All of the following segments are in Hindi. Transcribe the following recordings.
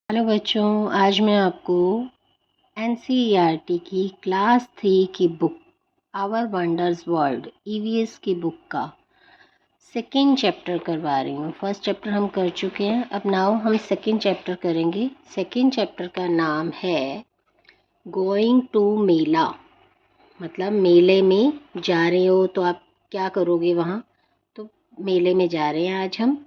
हेलो बच्चों, आज मैं आपको एनसीईआरटी की क्लास 3 की book our wondrous world EVS की बुक का सेकेंड चैप्टर करवा रही हूँ। फर्स्ट चैप्टर हम कर चुके हैं, अब नाउ हम सेकेंड चैप्टर करेंगे। सेकेंड चैप्टर का नाम है गोइंग टू मेला। मतलब मेले में जा रहे हो तो आप क्या करोगे वहाँ, तो मेले में जा रहे हैं आज हम।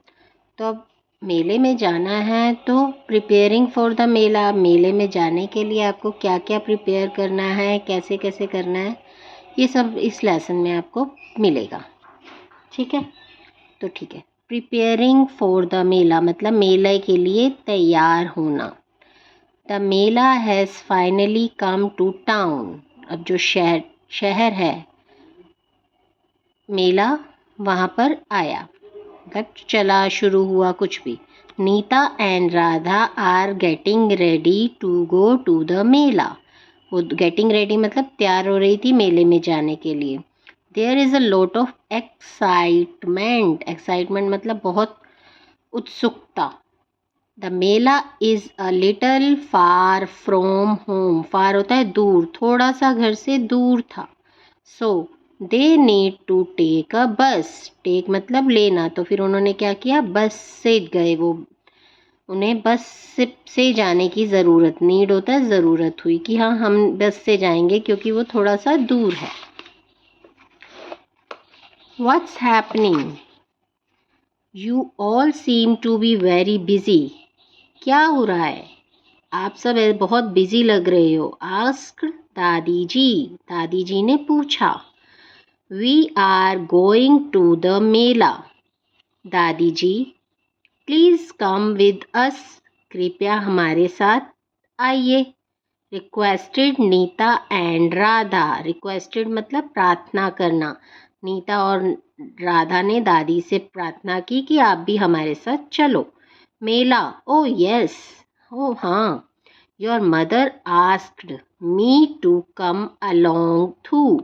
तो अब मेले में जाना है तो प्रिपेयरिंग फॉर द मेला, मेले में जाने के लिए आपको क्या क्या प्रिपेयर करना है, कैसे कैसे करना है, ये सब इस लेसन में आपको मिलेगा। ठीक है, तो ठीक है। प्रिपेयरिंग फॉर द मेला मतलब मेले के लिए तैयार होना। The mela has finally come to town. अब जो शहर है, मेला वहाँ पर आया, मतलब चला, शुरू हुआ, कुछ भी। Neeta and Radha are getting ready to go to the mela. वो गेटिंग रेडी मतलब तैयार हो रही थी मेले में जाने के लिए। There is a lot of excitement. Excitement मतलब बहुत उत्सुकता। The mela is a little far from home. Far होता है दूर, थोड़ा सा घर से दूर था। So they need to take a bus. Take मतलब लेना, तो फिर उन्होंने क्या किया, बस से गए। वो उन्हें बस से जाने की ज़रूरत, नीड होता है ज़रूरत हुई कि हाँ हम बस से जाएंगे क्योंकि वो थोड़ा सा दूर है। What's happening, you all seem to be very busy. क्या हो रहा है, आप सब बहुत बिजी लग रहे हो। आस्क्ड दादी जी, दादी जी ने पूछा। We are going to the mela. Dadi ji, please come with us. कृपया हमारे साथ आइए। Requested Neeta and Radha. Requested मतलब प्रार्थना करना। नीता और राधा ने दादी से प्रार्थना की कि आप भी हमारे साथ चलो। मेला, ओ यस, ओ हाँ। Your mother asked me to come along too.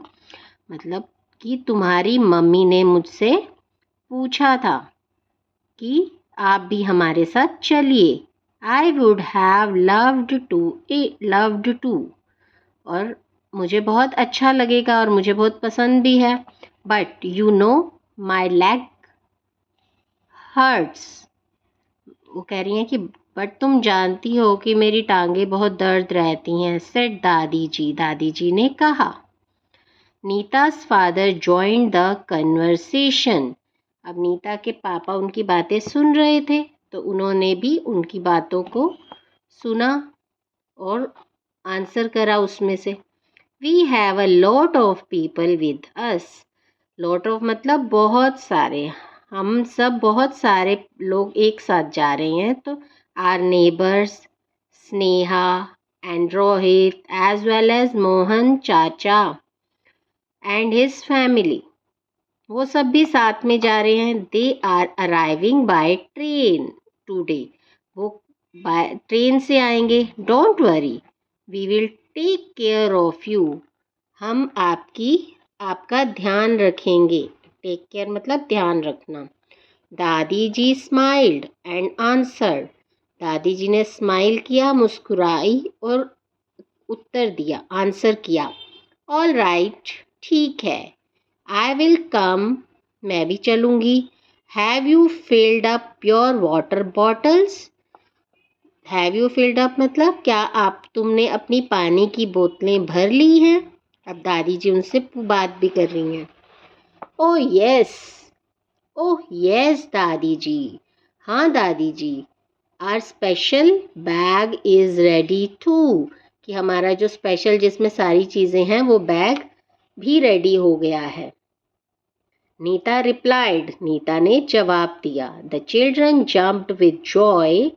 मतलब कि तुम्हारी मम्मी ने मुझसे पूछा था कि आप भी हमारे साथ चलिए। I would have loved to. और मुझे बहुत अच्छा लगेगा और मुझे बहुत पसंद भी है। But you know my leg hurts. वो कह रही हैं कि बट तुम जानती हो कि मेरी टांगें बहुत दर्द रहती हैं। सेड दादी जी, दादी जी ने कहा। नीता's फादर joined द कन्वर्सेशन। अब नीता के पापा उनकी बातें सुन रहे थे, तो उन्होंने भी उनकी बातों को सुना और आंसर करा उसमें से। We have a lot of people with us. Lot of मतलब बहुत सारे, हम सब बहुत सारे लोग एक साथ जा रहे हैं। तो our neighbours, Sneha and Rohit as well as Mohan chacha and his family, वो सब भी साथ में जा रहे हैं। They are arriving by train today. वो बाय ट्रेन से आएंगे। Don't worry, we will take care of you. हम आपका ध्यान रखेंगे। टेक केयर मतलब ध्यान रखना। दादी जी स्माइल्ड एंड आंसर्ड। दादी जी ने स्माइल किया, मुस्कुराई और उत्तर दिया, आंसर किया। ऑल राइट, ठीक है। आई विल कम, मैं भी चलूँगी। Have you filled up your water bottles. Have you filled up मतलब क्या तुमने अपनी पानी की बोतलें भर ली हैं। अब दादी जी उनसे बात भी कर रही हैं। ओह यस, ओह यस दादी जी, हाँ दादी जी। Are special bag is ready too. कि हमारा जो स्पेशल जिसमें सारी चीज़ें हैं वो बैग भी रेडी हो गया है। नीता रिप्लाइड, नीता ने जवाब दिया। The children jumped with Joy.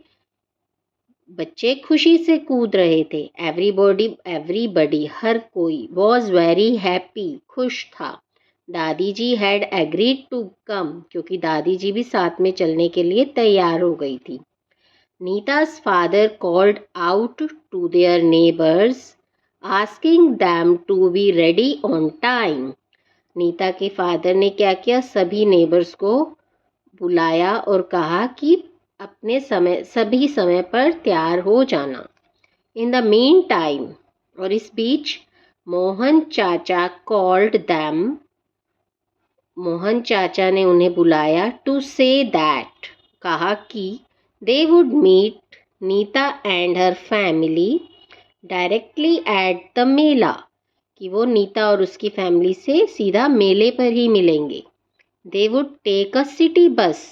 बच्चे खुशी से कूद रहे थे। एवरीबडी हर कोई वॉज वेरी हैप्पी, खुश था। दादी जी हैड एग्रीड टू कम, क्योंकि दादी जी भी साथ में चलने के लिए तैयार हो गई थी। नीता's father called out to their neighbors, asking them to be ready on time. Nita के फादर ने क्या किया, सभी नेबर्स को बुलाया और कहा कि अपने समय सभी समय पर तैयार हो जाना। इन द मीन टाइम, और इस बीच, मोहन चाचा कॉल्ड दैम, मोहन चाचा ने उन्हें बुलाया, टू से दैट, कहा कि they would meet Neeta and her family directly at the mela, कि वो नीता और उसकी फैमिली से सीधा मेले पर ही मिलेंगे। They would take a city bus,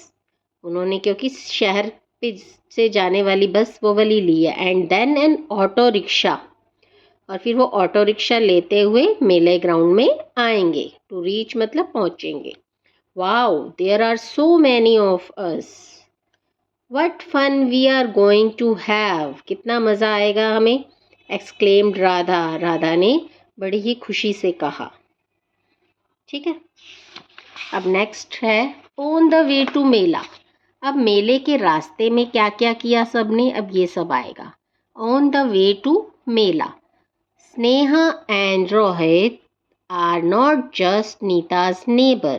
उन्होंने क्योंकि शहर पे से जाने वाली बस वो वाली ली है, and then an auto rickshaw, और फिर वो ऑटो रिक्शा लेते हुए मेले ग्राउंड में आएंगे। टू रीच मतलब पहुंचेंगे। Wow, there are so many of us, what fun we are going to have, कितना मज़ा आएगा हमें, एक्सक्लेम्ड राधा, राधा ने बड़ी ही खुशी से कहा। ठीक है, अब नेक्स्ट है ऑन द वे टू मेला। अब मेले के रास्ते में क्या क्या किया सबने, अब ये सब आएगा। On the way to mela, Sneha and Rohit are not just Neeta's neighbour,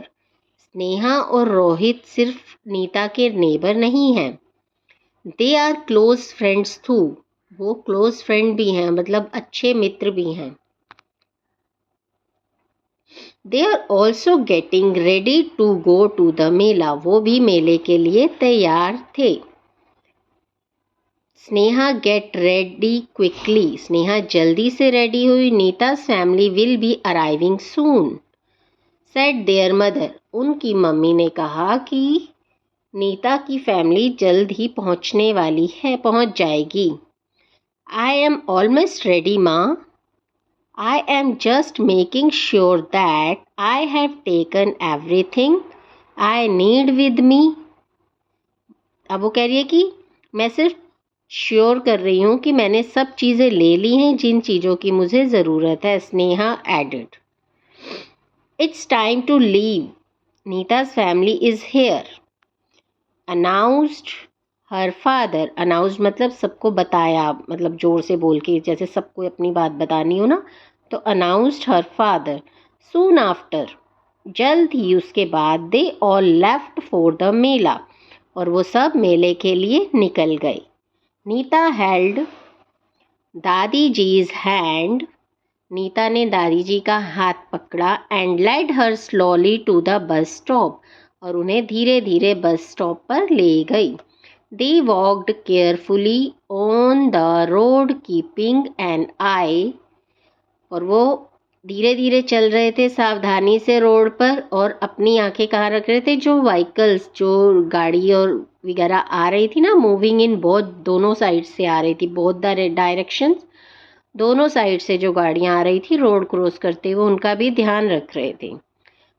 Sneha और रोहित सिर्फ नीता के नेबर नहीं हैं, they are close friends too, वो क्लोज फ्रेंड भी हैं, मतलब अच्छे मित्र भी हैं। They are also getting ready to go to the mela, वो भी मेले के लिए तैयार थे। Sneha get ready quickly, Sneha जल्दी से रेडी हुई। Neeta's family will be arriving soon, said their mother, उनकी मम्मी ने कहा कि नीता की फैमिली जल्द ही पहुंचने वाली है, पहुंच जाएगी। आई एम ऑलमोस्ट रेडी माँ, I am just making sure that I have taken everything I need with me. अब वो कह रही है कि मैं सिर्फ श्योर कर रही हूँ कि मैंने सब चीज़ें ले ली हैं जिन चीज़ों की मुझे ज़रूरत है। Sneha added, it's time to leave, Neeta's family is here, announced her father, announced मतलब सबको बताया, मतलब जोर से बोल के, जैसे सबको अपनी बात बतानी हो ना, तो announced her father. Soon after, जल्द ही उसके बाद, they all left for the mela, और वो सब मेले के लिए निकल गए। नीता हेल्ड दादी जीज हैंड, नीता ने दादी जी का हाथ पकड़ा, and led her slowly to the bus stop, और उन्हें धीरे धीरे बस स्टॉप पर ले गई। They walked carefully on the road keeping an eye, और वो धीरे धीरे चल रहे थे सावधानी से रोड पर, और अपनी आंखें कहाँ रख रहे थे, जो व्हीकल्स, जो गाड़ी और वगैरह आ रही थी ना, मूविंग इन बोथ, दोनों साइड से आ रही थी, बोथ द डायरेक्शंस, दोनों साइड से जो गाड़ियाँ आ रही थी रोड क्रॉस करते हुए, उनका भी ध्यान रख रहे थे।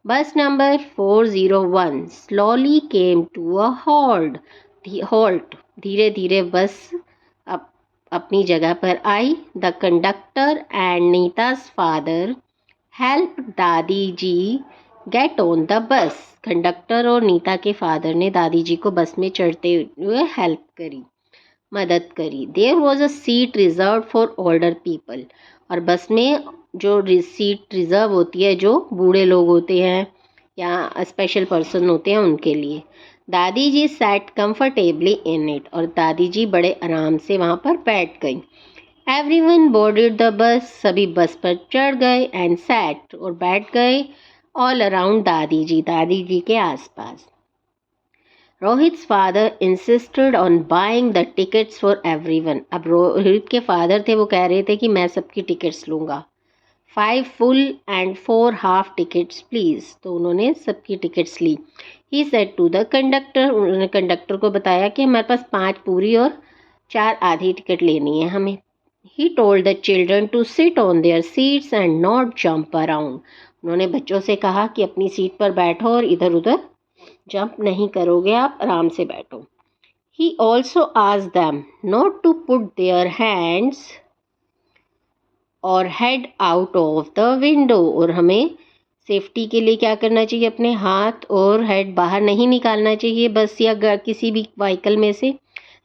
Bus number 401 slowly came to a halt, धीरे धीरे बस अपनी जगह पर आई। The conductor and Neeta's father help Dadi ji get on the bus, conductor और नीता के फादर ने दादी जी को बस में चढ़ते हुए हेल्प करी, मदद करी। There was a seat reserved for older people, और बस में जो सीट रिजर्व होती है, जो बूढ़े लोग होते हैं या स्पेशल पर्सन होते हैं, उनके लिए। दादी जी सैट कंफर्टेबली इन इट, और दादी जी बड़े आराम से वहाँ पर बैठ गई। एवरीवन बोर्डेड द बस, सभी बस पर चढ़ गए, एंड सैट, और बैठ गए, ऑल अराउंड दादी जी के आसपास। Rohit's father insisted on buying the tickets for everyone, अब रोहित के फादर थे, वो कह रहे थे कि मैं सबकी टिकट्स लूँगा। 5 full and 4 half tickets please, तो उन्होंने सबकी टिकट्स ली। He said to the conductor, उन्होंने कंडक्टर को बताया कि हमारे पास 5 पूरी और 4 आधी टिकट लेनी है हमें। He told the children to sit on their seats and not jump around, उन्होंने बच्चों से कहा कि अपनी सीट पर बैठो और इधर उधर जंप नहीं करोगे, आप आराम से बैठो। He also asked them not to put their hands और head out of the window, और हमें सेफ्टी के लिए क्या करना चाहिए, अपने हाथ और हेड बाहर नहीं निकालना चाहिए बस या किसी भी व्हीकल में से।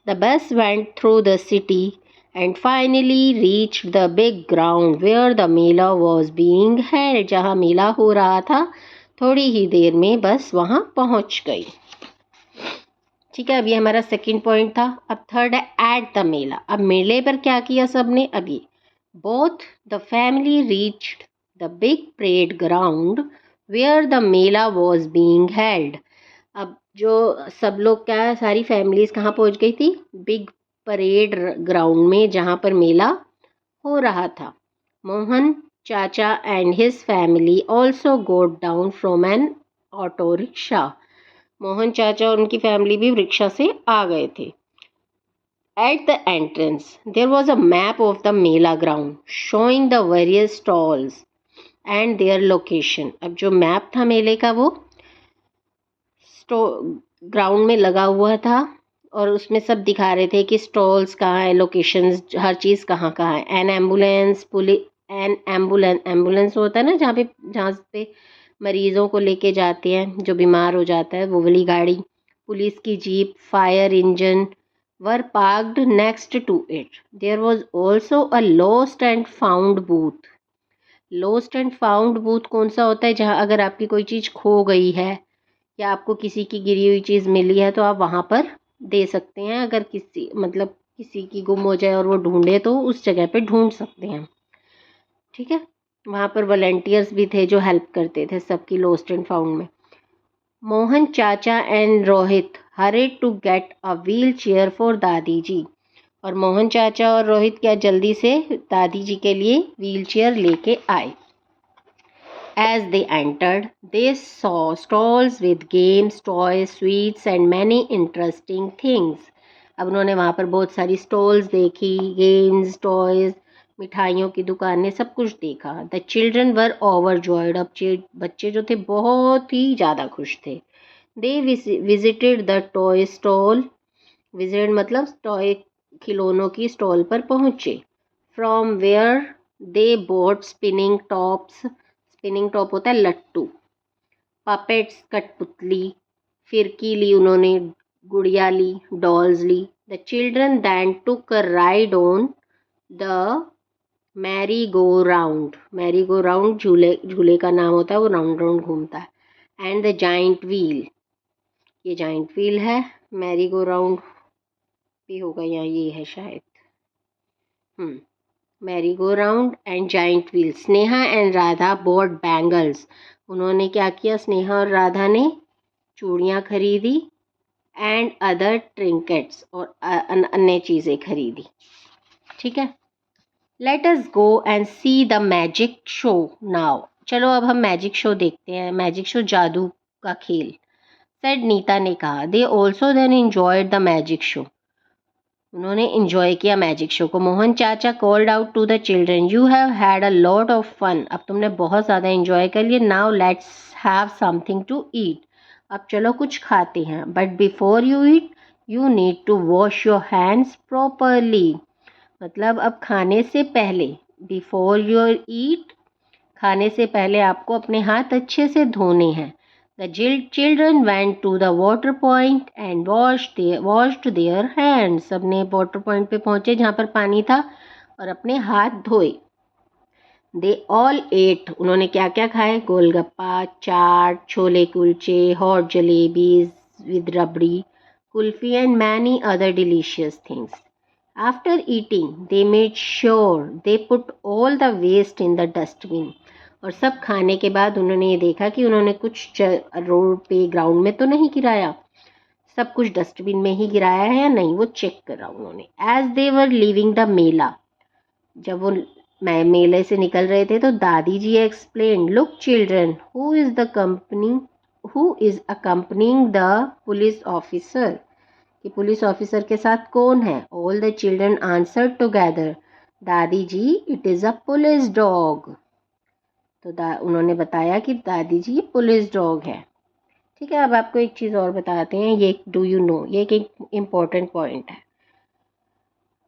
The bus went through the city and finally reached the big ground where the mela was being held, जहाँ मेला हो रहा था। थोड़ी ही देर में बस वहाँ पहुँच गई। ठीक है, अब ये हमारा सेकंड पॉइंट था। अब थर्ड है एट द मेला। अब मेले पर क्या किया सबने, अब ये both the family reached the big parade ground where the mela was being held. अब जो सब लोग क्या, सारी फैमिलीज कहाँ पहुँच गई थी, बिग परेड ग्राउंड में जहाँ पर मेला हो रहा था। Mohan chacha and his family also got down from an auto rickshaw. Mohan चाचा और उनकी फैमिली भी रिक्शा से आ गए थे। At the entrance, there was a map of the Mela ground showing the various stalls and their location. अब जो मैप था मेले का वो ग्राउंड में लगा हुआ था और उसमें सब दिखा रहे थे कि स्टॉल्स कहाँ है, लोकेशंस, हर चीज़ कहाँ कहाँ है। एम्बुलेंस होता है ना, जहाँ पे मरीजों को लेके जाते हैं, जो बीमार हो जाता है, वो वाली गाड़ी, पुलिस की jeep, fire engine were parked next to it. There was also a lost and found booth. Lost and found booth कौन सा होता है, जहाँ अगर आपकी कोई चीज़ खो गई है या आपको किसी की गिरी हुई चीज़ मिली है तो आप वहाँ पर दे सकते हैं। अगर किसी की गुम हो जाए और वो ढूंढे तो उस जगह पे ढूंढ सकते हैं। ठीक है, वहाँ पर वॉलंटियर्स भी थे जो हेल्प करते थे सबकी लोस्ट एंड फाउंड में। Mohan chacha and Rohit hurried to get a wheelchair for dadi ji. और मोहन चाचा और रोहित क्या जल्दी से दादी जी के लिए व्हील चेयर लेके आए। As they entered, they saw stalls with games, toys, sweets and many interesting things. अब उन्होंने वहाँ पर बहुत सारी स्टॉल्स देखी, गेम्स, टॉयज, मिठाइयों की दुकानें, सब कुछ देखा। The children were overjoyed. अब बच्चे जो थे बहुत ही ज़्यादा खुश थे। They visited the toy stall. Visit मतलब टॉय खिलौनों की स्टॉल पर पहुँचे। From where they bought spinning tops. Spinning top होता है लट्टू, पपेट्स कठपुतली, फिरकी ली उन्होंने, गुड़िया ली, डॉल्स ली। The children then took a ride on the merry go round. Merry go round झूले का नाम होता है, वो राउंड राउंड घूमता है। एंड द जाइंट व्हील, ये जाइंट व्हील है, मैरी गो राउंड भी होगा यहाँ, ये है शायद। Merry go round and giant wheel. Sneha and Radha bought bangles. उन्होंने क्या किया, स्नेहा और राधा ने चूड़ियाँ खरीदी। एंड अदर ट्रिंकेट्स, और अन्य चीज़ें खरीदी। ठीक है, let us go and see the magic show now. चलो अब हम मैजिक शो देखते हैं, मैजिक शो, जादू का खेल। सेड नीता ने कहा। They also then enjoyed the magic show. उन्होंने इंजॉय किया मैजिक शो को। Mohan chacha called out to the children, you have had a lot of fun. अब तुमने बहुत ज़्यादा इंजॉय कर लिया। Now let's have something to eat. अब चलो कुछ खाते हैं। But before you eat you need to wash your hands properly. मतलब अब खाने से पहले, बिफोर यू ईट, खाने से पहले आपको अपने हाथ अच्छे से धोने हैं। The children went to the water point and washed their hands. सबने वाटर पॉइंट पे पहुंचे जहाँ पर पानी था और अपने हाथ धोए। They all ate. उन्होंने क्या क्या खाए, golgappa, chaat, chole kulche, hot jalebis with rabri, kulfi and many other delicious things. After eating, they made sure they put all the waste in the dustbin. और सब खाने के बाद उन्होंने ये देखा कि उन्होंने कुछ रोड पे, ग्राउंड में तो नहीं गिराया, सब कुछ डस्टबिन में ही गिराया है या नहीं, वो चेक करा उन्होंने। As they were leaving the mela, जब वो मेले से निकल रहे थे तो दादी जी explain, look children, who is accompanying the police officer, कि पुलिस ऑफिसर के साथ कौन है। All the children answer together, Dadi ji it is a police dog. तो उन्होंने बताया कि दादी जी ये पुलिस डॉग है। ठीक है, अब आपको एक चीज़ और बताते हैं, ये डू यू नो, ये एक इम्पॉर्टेंट पॉइंट है।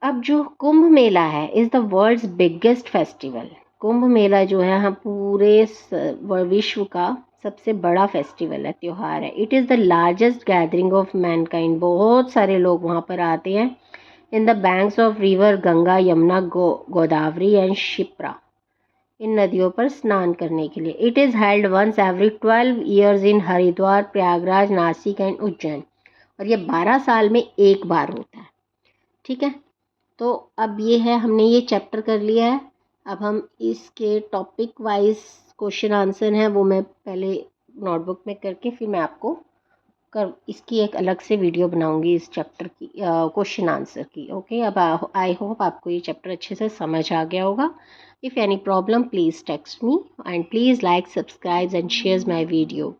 अब जो कुंभ मेला है is the world's biggest festival. Kumbh Mela जो है हम पूरे विश्व का सबसे बड़ा फेस्टिवल है, त्यौहार है। It is the largest gathering of mankind. बहुत सारे लोग वहाँ पर आते हैं। In the banks of river Ganga, Yamuna, Godavari and Shipra, इन नदियों पर स्नान करने के लिए। It is held once every 12 years in Haridwar, Prayagraj, Nashik and Ujjain. और ये 12 साल में एक बार होता है। ठीक है, तो अब ये है, हमने ये चैप्टर कर लिया है। अब हम इसके टॉपिक वाइज क्वेश्चन आंसर हैं वो मैं पहले नोटबुक में करके फिर मैं आपको इसकी एक अलग से वीडियो बनाऊंगी इस चैप्टर की क्वेश्चन आंसर की। ओके, अब आई होप आपको ये चैप्टर अच्छे से समझ आ गया होगा। If any problem please text me and please like, subscribe and share my video.